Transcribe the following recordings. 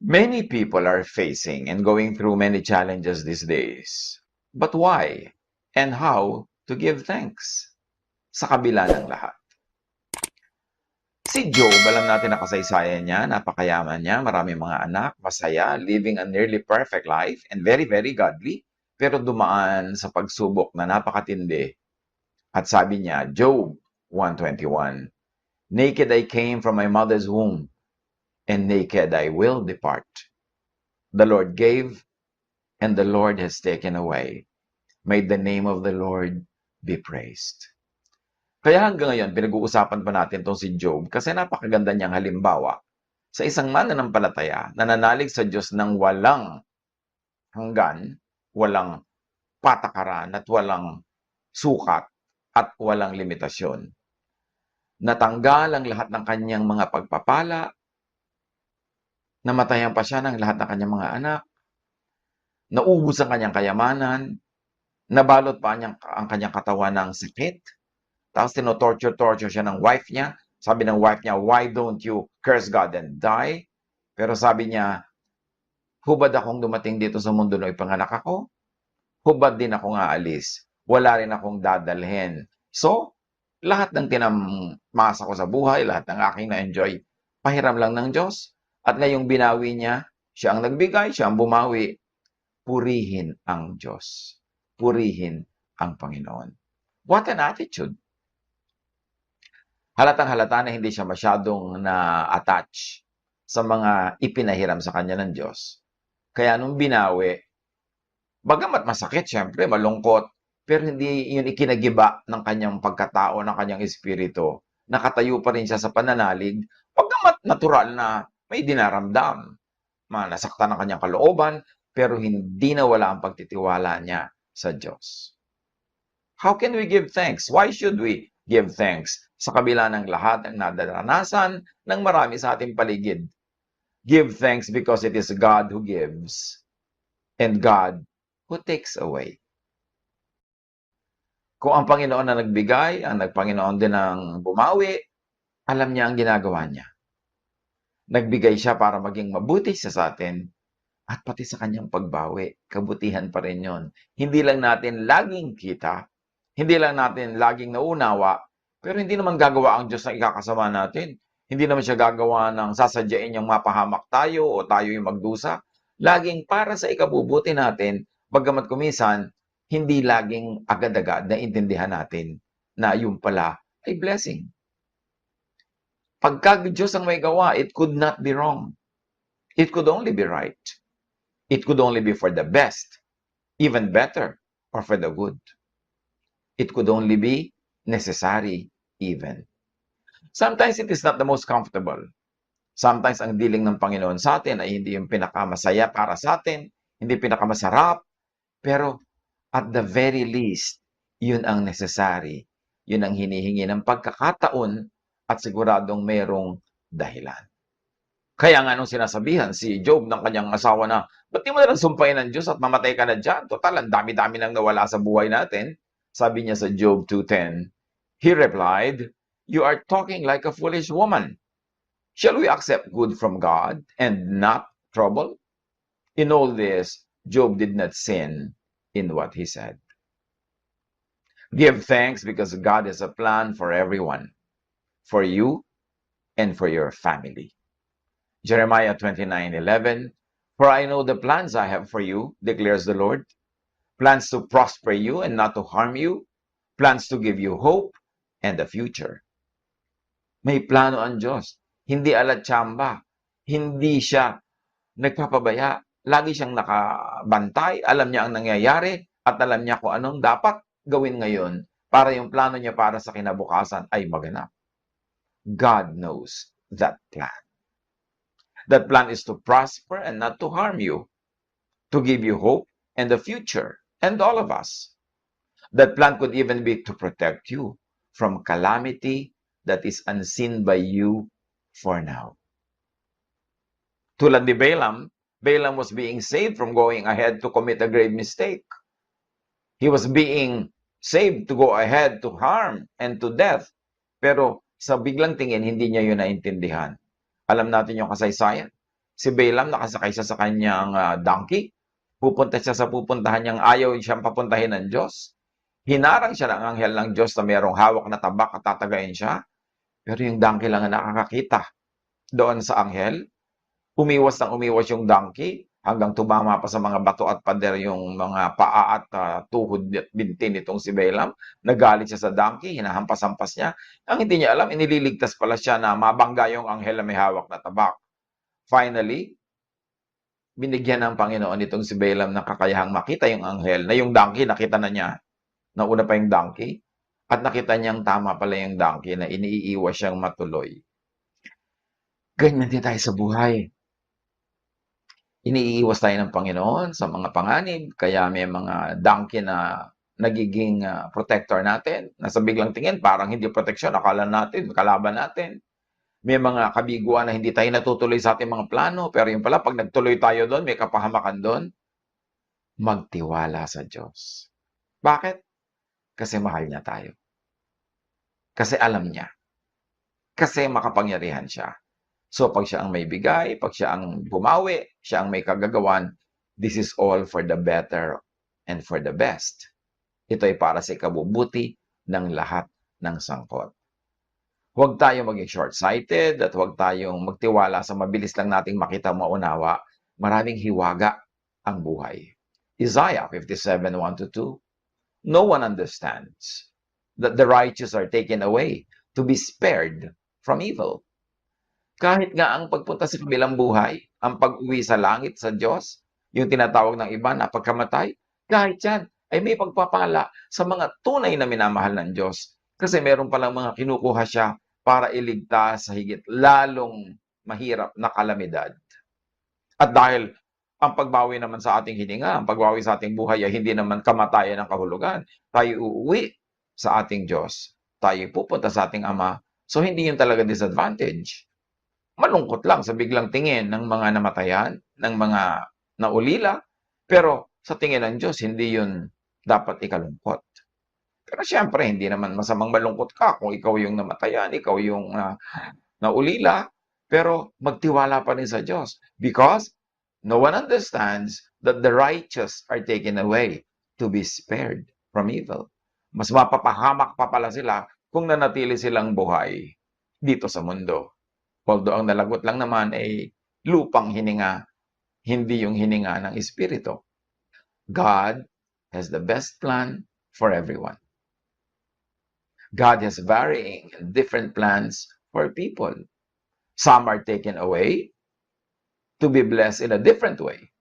Many people are facing and going through many challenges these days. But why and how to give thanks sa kabila ng lahat? Si Job, alam natin na kasaysayan niya, napakayaman niya, maraming mga anak, masaya, living a nearly perfect life, and very, very godly. Pero dumaan sa pagsubok na napakatindi. At sabi niya, Job 1:21, naked I came from my mother's womb, and naked I will depart. The Lord gave, and the Lord has taken away. May the name of the Lord be praised. Kaya hanggang ngayon, pinag-uusapan pa natin itong si Job kasi napakaganda niyang halimbawa sa isang mananampalataya na nanalig sa Diyos ng walang hanggan, walang patakaran at walang sukat at walang limitasyon. Natanggal ang lahat ng kanyang mga pagpapala, namatayan pa siya ng lahat ng kanyang mga anak, naubos ang kanyang kayamanan, nabalot pa ang kanyang katawan ng sakit, tapos tino-torture siya ng wife niya. Sabi ng wife niya, why don't you curse God and die? Pero sabi niya, hubad akong dumating dito sa mundo nung ipanganak ako, hubad din akong aalis, wala rin akong dadalhin. So, lahat ng tinamasa ko sa buhay, lahat ng aking na-enjoy, pahiram lang ng Diyos. At ngayong binawi niya, siya ang nagbigay, siya ang bumawi. Purihin ang Diyos. Purihin ang Panginoon. What an attitude! Halatang-halata na hindi siya masyadong na-attach sa mga ipinahiram sa kanya ng Diyos. Kaya nung binawi, bagamat masakit, syempre, malungkot, pero hindi yun ikinagiba ng kanyang pagkatao, ng kanyang espiritu. Nakatayo pa rin siya sa pananalig, bagamat natural na may dinaramdam. Nasaktan ang kanyang kalooban, pero hindi nawala ang pagtitiwala niya sa Diyos. How can we give thanks? Why should we give thanks sa kabila ng lahat ng nadaranasan ng marami sa ating paligid? Give thanks because it is God who gives and God who takes away. Kung ang Panginoon na nagbigay, ang Panginoon din ang bumawi, alam niya ang ginagawa niya. Nagbigay siya para maging mabuti siya sa atin at pati sa kanyang pagbawi, kabutihan pa rin yun. Hindi lang natin laging kita, hindi lang natin laging naunawa, pero hindi naman gagawa ang Diyos na ikakasama natin. Hindi naman siya gagawa ng sasadyain niyang mapahamak tayo o tayo yung magdusa. Laging para sa ikabubuti natin, bagamat kumisan, hindi laging agad-agad na intindihan natin na yung pala ay blessing. Pagka Diyos ang may gawa, it could not be wrong. It could only be right. It could only be for the best, even better, or for the good. It could only be necessary even. Sometimes it is not the most comfortable. Sometimes ang dealing ng Panginoon sa atin ay hindi yung pinakamasaya para sa atin, hindi pinakamasarap, pero at the very least, yun ang necessary. Yun ang hinihingi ng pagkakataon at siguradong mayroong dahilan. Kaya nga nung sinasabihan si Job ng kanyang asawa na, ba't di mo na lang sumpayin ng Diyos at mamatay ka na dyan? Total, ang dami-dami nang nawala sa buhay natin. Sabi niya sa Job 2:10, he replied, you are talking like a foolish woman. Shall we accept good from God and not trouble? In all this, Job did not sin in what he said. Give thanks because God has a plan for everyone, for you and for your family. Jeremiah 29:11, for I know the plans I have for you, declares the Lord, plans to prosper you and not to harm you, plans to give you hope and a future. May plano ang Diyos. Hindi alatsamba. Hindi siya nagpapabaya. Lagi siyang nakabantay. Alam niya ang nangyayari at alam niya kung anong dapat gawin ngayon para yung plano niya para sa kinabukasan ay maganap. God knows that plan. That plan is to prosper and not to harm you, to give you hope and a future, and all of us. That plan could even be to protect you from calamity that is unseen by you for now. Tulad ni Balaam, Balaam was being saved from going ahead to commit a grave mistake. He was being saved to go ahead to harm and to death. Pero sa biglang tingin, hindi niya yun naintindihan. Alam natin yung kasaysayan. Si Balaam nakasakay siya sa kanyang donkey. Pupunta siya sa pupuntahan niyang ayaw siyang papuntahin ng Diyos. Hinarang siya ng anghel ng Diyos na mayroong hawak na tabak at tatagayin siya. Pero yung donkey lang ang nakakakita doon sa anghel. Umiwas yung donkey hanggang tumama pa sa mga bato at pader yung mga paa at tuhod at binti nitong si Balaam. Nagalit siya sa donkey, hinahampas-hampas niya. Ang hindi niya alam, inililigtas pala siya na mabangga yung anghel na may hawak na tabak. Finally, binigyan ng Panginoon itong si Balaam ng kakayahang makita yung anghel, na yung donkey, nakita na niya. Nauna pa yung donkey. At nakita niyang tama pala yung donkey na iniiwas siyang matuloy. Ganyan din tayo sa buhay. Iniiwas tayo ng Panginoon sa mga panganib, kaya may mga donkey na nagiging protector natin, na sa biglang tingin parang hindi proteksyon, akala natin, kalaban natin. May mga kabiguan na hindi tayo natutuloy sa ating mga plano, pero yung pala, pag nagtuloy tayo doon, may kapahamakan doon. Magtiwala sa Diyos. Bakit? Kasi mahal niya tayo. Kasi alam niya. Kasi makapangyarihan siya. So, pag siya ang may bigay, pag siya ang bumawi, siya ang may kagagawan, this is all for the better and for the best. Ito ay para sa ikabubuti ng lahat ng sangkot. Huwag tayong maging short-sighted at huwag tayong magtiwala sa mabilis lang nating makita maunawa. Maraming hiwaga ang buhay. Isaiah 57:1-2. No one understands that the righteous are taken away to be spared from evil. Kahit nga ang pagpunta sa kabilang buhay, ang pag-uwi sa langit sa Diyos, yung tinatawag ng iba na pagkamatay, kahit yan ay may pagpapala sa mga tunay na minamahal ng Diyos. Kasi meron palang mga kinukuha siya para iligtas sa higit lalong mahirap na kalamidad. At dahil ang pagbawi naman sa ating hininga, ang pagbawi sa ating buhay ay hindi naman kamatayan ng kahulugan, tayo uuwi sa ating Diyos. Tayo pupunta sa ating Ama. So hindi yun talaga disadvantage. Malungkot lang sa biglang tingin ng mga namatayan, ng mga naulila, pero sa tingin ng Diyos, hindi yun dapat ikalungkot. Pero siyempre, hindi naman masamang malungkot ka kung ikaw yung namatayan, ikaw yung naulila, pero magtiwala pa rin sa Diyos. Because no one understands that the righteous are taken away to be spared from evil. Mas mapapahamak pa pala sila kung nanatili silang buhay dito sa mundo. Although ang nalagot lang naman ay lupang hininga, hindi yung hininga ng Espiritu. God has the best plan for everyone. God has varying and different plans for people. Some are taken away to be blessed in a different way.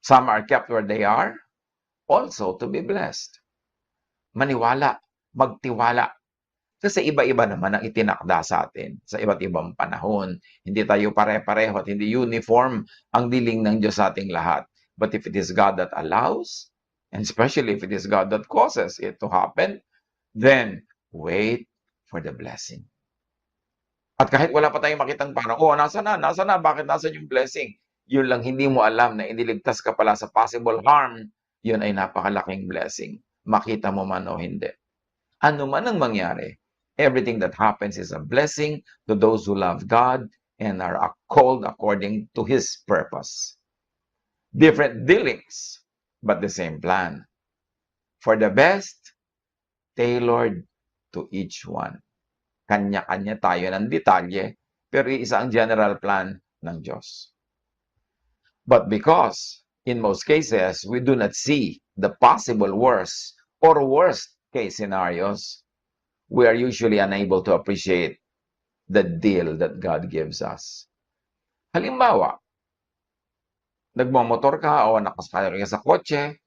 Some are kept where they are, also to be blessed. Maniwala, magtiwala. Kasi iba-iba naman ang itinakda sa atin sa iba't ibang panahon. Hindi tayo pare-pareho at hindi uniform ang diling ng Diyos sa ating lahat. But if it is God that allows, and especially if it is God that causes it to happen, then wait for the blessing. At kahit wala pa tayong makitang parang, nasa na, bakit nasa yung blessing? Yun lang hindi mo alam na iniligtas ka pala sa possible harm, yun ay napakalaking blessing. Makita mo man o hindi. Ano man ang mangyari, everything that happens is a blessing to those who love God and are called according to His purpose. Different dealings, but the same plan. For the best, tailored to each one. Kanya-kanya tayo ng detalye, pero isa ang general plan ng Diyos. But because, in most cases, we do not see the possible worst or worst case scenarios, we are usually unable to appreciate the deal that God gives us. Halimbawa, nagmamotor ka o nakasakay ka sa kotse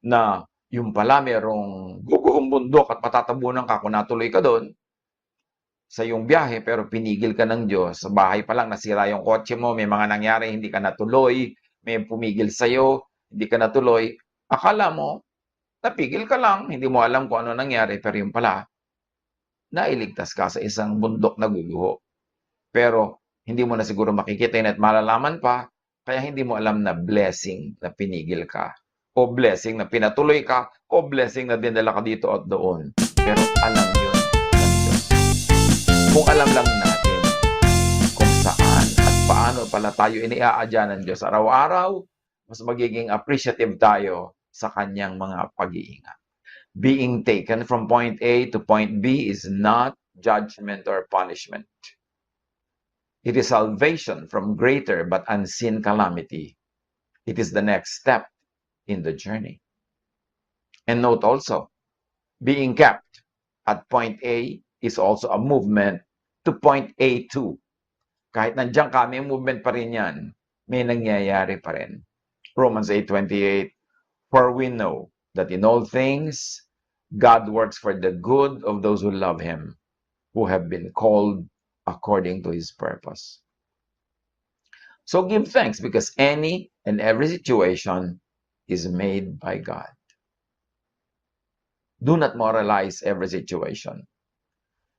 na yung pala merong guguhong bundok at matatabunan ka kung natuloy ka doon sa iyong biyahe, pero pinigil ka ng Diyos. Sa bahay pa lang, nasira yung kotse mo, may mga nangyari, hindi ka natuloy, may pumigil sa'yo, hindi ka natuloy. Akala mo, napigil ka lang, hindi mo alam kung ano nangyari, pero yung pala, nailigtas ka sa isang bundok na guguho. Pero hindi mo na siguro makikita yun at malalaman pa, kaya hindi mo alam na blessing na pinigil ka, o blessing na pinatuloy ka, o blessing na dinala ka dito at doon. Pero alam yun ng Diyos. Kung alam lang natin kung saan at paano pala pala tayo iniaadya ng Diyos araw-araw, mas magiging appreciative tayo sa kanyang mga pag-iingat. Being taken from point A to point B is not judgment or punishment. It is salvation from greater but unseen calamity. It is the next step in the journey. And note also, being kept at point A is also a movement to point A2. Kahit nandiyan ka, may movement pa rin yan. May nangyayari pa rin. Romans 8:28, for we know that in all things, God works for the good of those who love Him, who have been called according to His purpose. So give thanks because any and every situation is made by God. Do not moralize every situation.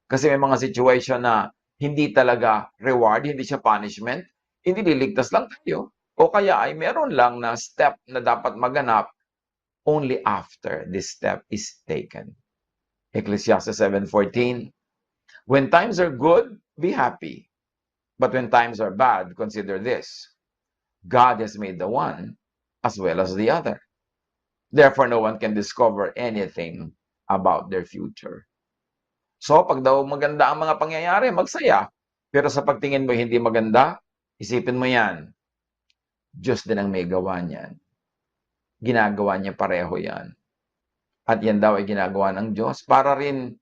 Kasi may mga situation na hindi talaga reward, hindi siya punishment, hindi liligtas lang tayo. O kaya ay meron lang na step na dapat maganap only after this step is taken. Ecclesiastes 7:14, when times are good, be happy. But when times are bad, consider this. God has made the one as well as the other. Therefore, no one can discover anything about their future. So, pag daw maganda ang mga pangyayari, magsaya. Pero sa pagtingin mo hindi maganda, isipin mo yan. Diyos din ang may gawa niyan. Ginagawa niya pareho yan. At yan daw ay ginagawa ng Diyos para rin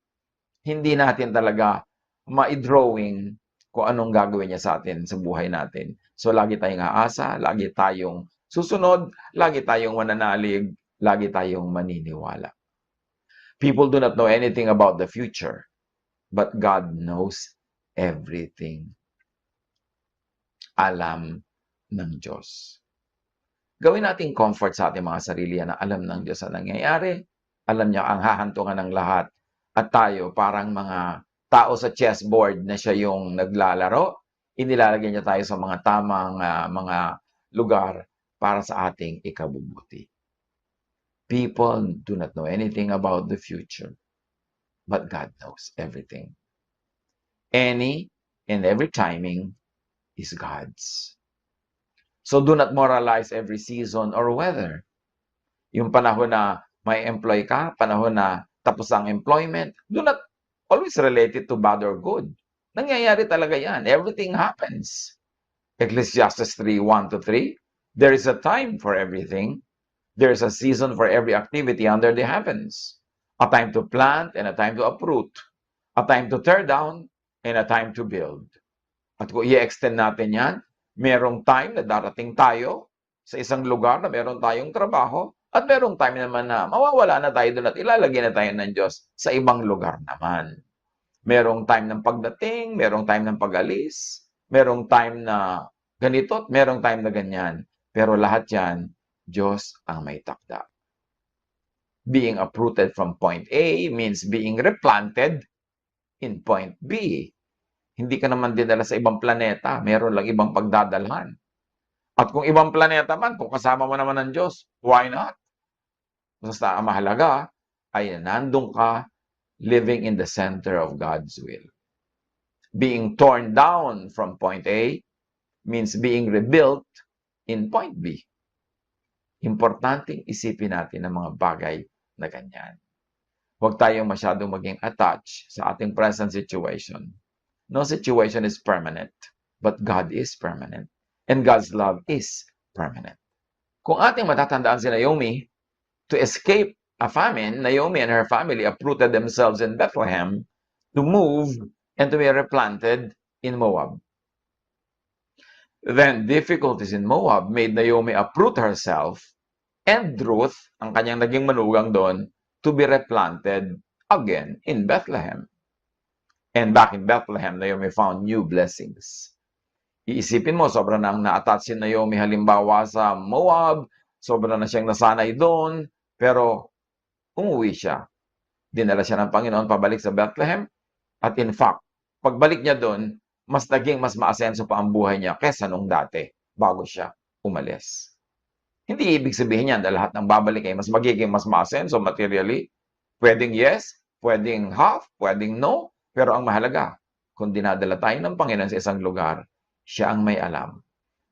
hindi natin talaga ma-drawing kung anong gagawin niya sa atin sa buhay natin. So, lagi tayong aasa, lagi tayong susunod, lagi tayong mananalig, lagi tayong maniniwala. People do not know anything about the future, but God knows everything. Alam ng Diyos. Gawin natin comfort sa ating mga sarili na alam ng Diyos ang nangyayari. Alam niya ang hahantungan ng lahat. At tayo, parang mga tao sa chessboard na siya yung naglalaro, inilalagay niya tayo sa mga tamang mga lugar para sa ating ikabubuti. People do not know anything about the future, but God knows everything. Any and every timing is God's. So do not moralize every season or weather. Yung panahon na may employ ka, panahon na tapos ang employment, do not always relate it to bad or good. Nangyayari talaga yan. Everything happens. Ecclesiastes 3:1-3, there is a time for everything. There is a season for every activity under the heavens. A time to plant and a time to uproot. A time to tear down and a time to build. At kung i-extend natin yan, merong time na darating tayo sa isang lugar na meron tayong trabaho at merong time naman na mawawala na tayo doon at ilalagay na tayo ng Diyos sa ibang lugar naman. Merong time ng pagdating, merong time ng pag-alis, merong time na ganito at merong time na ganyan. Pero lahat yan, Diyos ang may takda. Being uprooted from point A means being replanted in point B. Hindi ka naman dinala sa ibang planeta. Meron lang ibang pagdadalhan. At kung ibang planeta man, kung kasama mo naman ng Diyos, why not? Basta ang mahalaga ay nandun ka living in the center of God's will. Being torn down from point A means being rebuilt in point B. Importanteng isipin natin ang mga bagay na ganyan. Huwag tayong masyadong maging attached sa ating present situation. No situation is permanent, but God is permanent. And God's love is permanent. Kung ating matatandaan si Naomi, to escape a famine, Naomi and her family uprooted themselves in Bethlehem to move and to be replanted in Moab. Then difficulties in Moab made Naomi uproot herself and Ruth, ang kanyang naging manugang doon, to be replanted again in Bethlehem. And back in Bethlehem, Naomi found new blessings. Iisipin mo, sobrang nang na-attach si Naomi halimbawa sa Moab, sobrang na siyang nasanay doon, pero umuwi siya. Dinala siya ng Panginoon pabalik sa Bethlehem, at in fact, pagbalik niya doon, mas maasenso pa ang buhay niya kesa nung dati, bago siya umalis. Hindi ibig sabihin yan na lahat ng babalik ay mas maasenso materially. Pwedeng yes, pwedeng half, pwedeng no, pero ang mahalaga, kung dinadala tayo ng Panginoon sa isang lugar, siya ang may alam.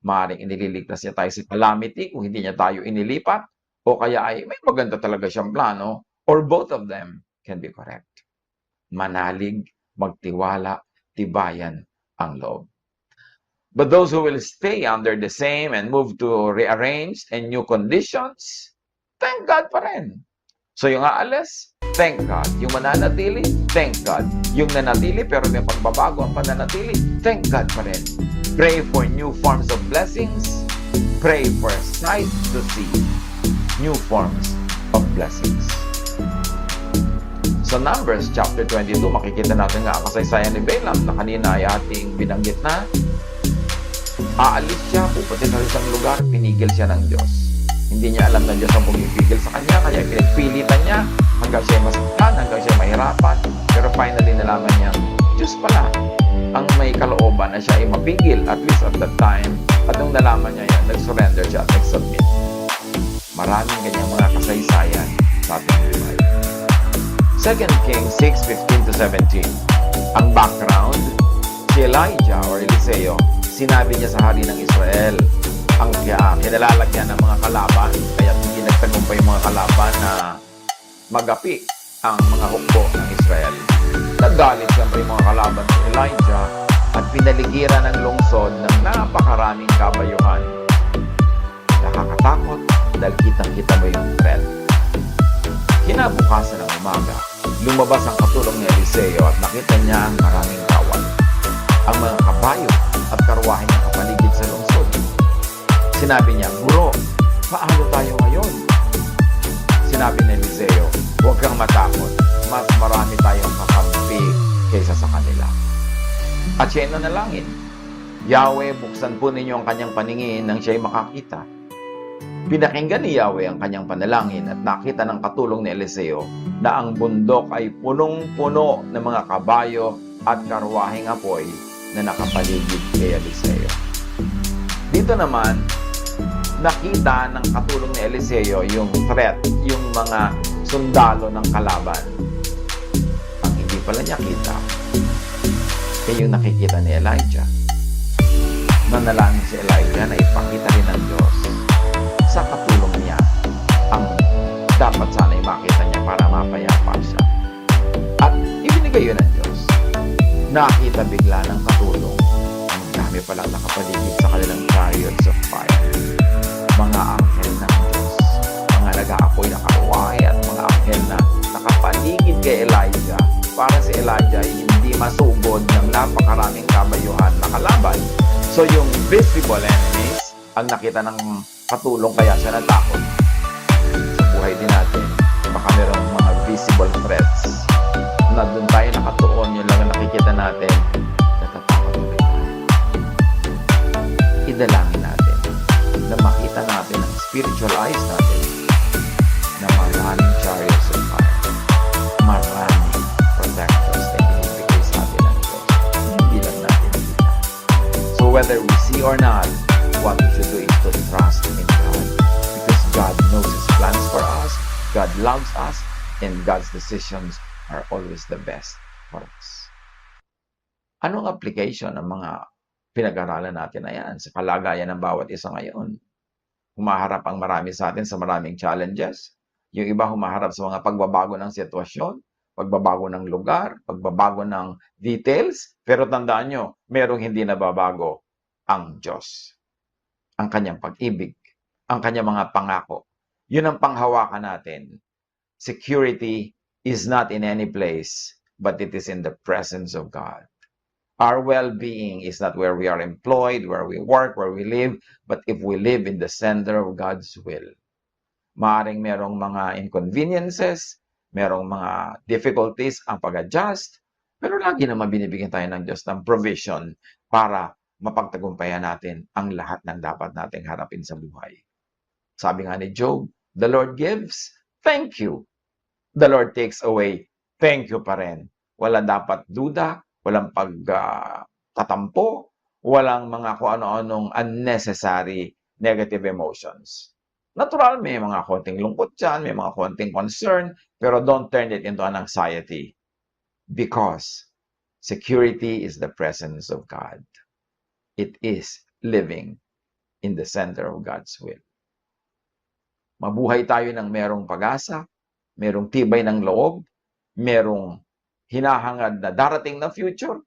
Maaaring inililigtas niya tayo sa calamity kung hindi niya tayo inilipat, o kaya ay may maganda talaga siyang plano, or both of them can be correct. Manalig, magtiwala, tibayan ang loob. But those who will stay under the same and move to rearranged and new conditions, thank God pa rin. So yung aalis, thank God. Yung mananatili, thank God. Yung nanatili pero may pagbabago ang pananatili, thank God pa rin. Pray for new forms of blessings. Pray for sight to see new forms of blessings. Sa Numbers chapter 22, makikita natin nga ang kasaysayan ni Balaam na kanina ay ating binanggit na aalis siya, pupunta sa isang lugar, pinigil siya ng Diyos. Hindi niya alam na Diyos ang pumipigil sa kanya, kaya pinagpilitan niya hanggang siya masaktan, hanggang siya mahirapan. Pero finally nalaman niya, Diyos pala ang may kalooban na siya ay mapigil, at least at that time. At nung nalaman niya yan, nag-surrender siya at nag-submit. Maraming ganyang mga kasaysayan sa ating buhay. 2 Kings 6:15-17. Ang background, si Elijah or Eliseo, sinabi niya sa hari ng Israel, ang kinalalagyan ng mga kalaban, kaya hindi nagtagumpay yung mga kalaban na magapi ang mga hukbo ng Israel. Nagalit siyempre yung mga kalaban ni Elijah at pinaligiran ng lungsod ng napakaraming kabayuhan. Nakakatakot dahil kitang-kita mo yung threat. Kinabukasan ng umaga, lumabas ang katulong ni Eliseo at nakita niya ang maraming kawal. Ang mga kabayo at karwahe niya kapaligid sa lungsod. Sinabi niya, Guro, paano tayo ngayon? Sinabi ni Eliseo, huwag kang matakot. Mas marami tayong kakampi kaysa sa kanila. At siya ay nanalangin. Yahweh, buksan po ninyo ang kanyang paningin nang siya ay makakita. Pinakinggan ni Yahweh ang kanyang panalangin at nakita ng katulong ni Eliseo na ang bundok ay punong-puno ng mga kabayo at karwaheng apoy na nakapaligid kay Eliseo. Dito naman, nakita ng katulong ni Eliseo yung threat, yung mga sundalo ng kalaban. Ang hindi pala niya kita, ay yung nakikita ni Elijah. Nanalangin si Elijah na ipakita rin ng Diyos sa katulong niya ang dapat sana'y makita niya para mapayapa siya. At ibinigay yun ng Diyos. Nakita bigla ng katulong. Ang dami palang nakapaligid sa kanilang chariots of fire. Mga anghel ng Diyos. Mga nag-aapoy na karwahe at mga anghel na nakapaligid kay Elijah para si Elijah ay hindi masugod ng napakaraming kabayuhan na kalaban. So yung visible enemies ang nakita ng katulong kaya siya natakot. Sa buhay din natin, baka mayroong mga visible threats na doon tayo nakatuon, yun lang ang nakikita natin, natatakot ulit tayo. Idalangin natin na makita natin ang spiritual eyes natin na maraming chariots of fire, maraming protectors na binibigay sa atin ng Diyos. Hindi lang natin nakita. So whether we see or not, what we should do is to trust in God. Because God knows His plans for us, God loves us, and God's decisions are always the best for us. Anong application ng mga pinag-aralan natin na yan sa kalagayan ng bawat isa ngayon? Humaharap ang marami sa atin sa maraming challenges. Yung iba humaharap sa mga pagbabago ng sitwasyon, pagbabago ng lugar, pagbabago ng details. Pero tandaan nyo, merong hindi nababago, ang Diyos. Ang kanyang pag-ibig, ang kanyang mga pangako. Yun ang panghawakan natin. Security is not in any place, but it is in the presence of God. Our well-being is not where we are employed, where we work, where we live, but if we live in the center of God's will. Maaring merong mga inconveniences, merong mga difficulties ang pag-adjust, pero lagi naman binibigyan tayo ng Diyos ng provision para mapagtagumpayan natin ang lahat ng dapat nating harapin sa buhay. Sabi nga ni Job, the Lord gives, thank you. The Lord takes away, thank you pa rin. Wala dapat duda, walang pagtatampo, walang mga kung ano-anong unnecessary negative emotions. Natural, may mga konting lungkot dyan, may mga konting concern, pero don't turn it into an anxiety. Because security is the presence of God. It is living in the center of God's will. Mabuhay tayo ng merong pag-asa, merong tibay ng loob, merong hinahangad na darating na future.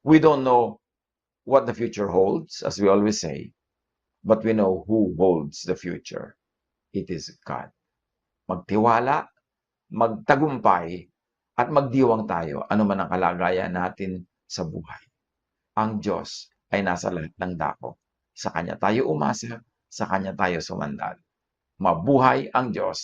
We don't know what the future holds, as we always say, but we know who holds the future. It is God. Magtiwala, magtagumpay, at magdiwang tayo anuman ang kalagayan natin sa buhay. Ang Diyos ay nasa lahat ng dako. Sa Kanya tayo umasa, sa Kanya tayo sumandal. Mabuhay ang Diyos!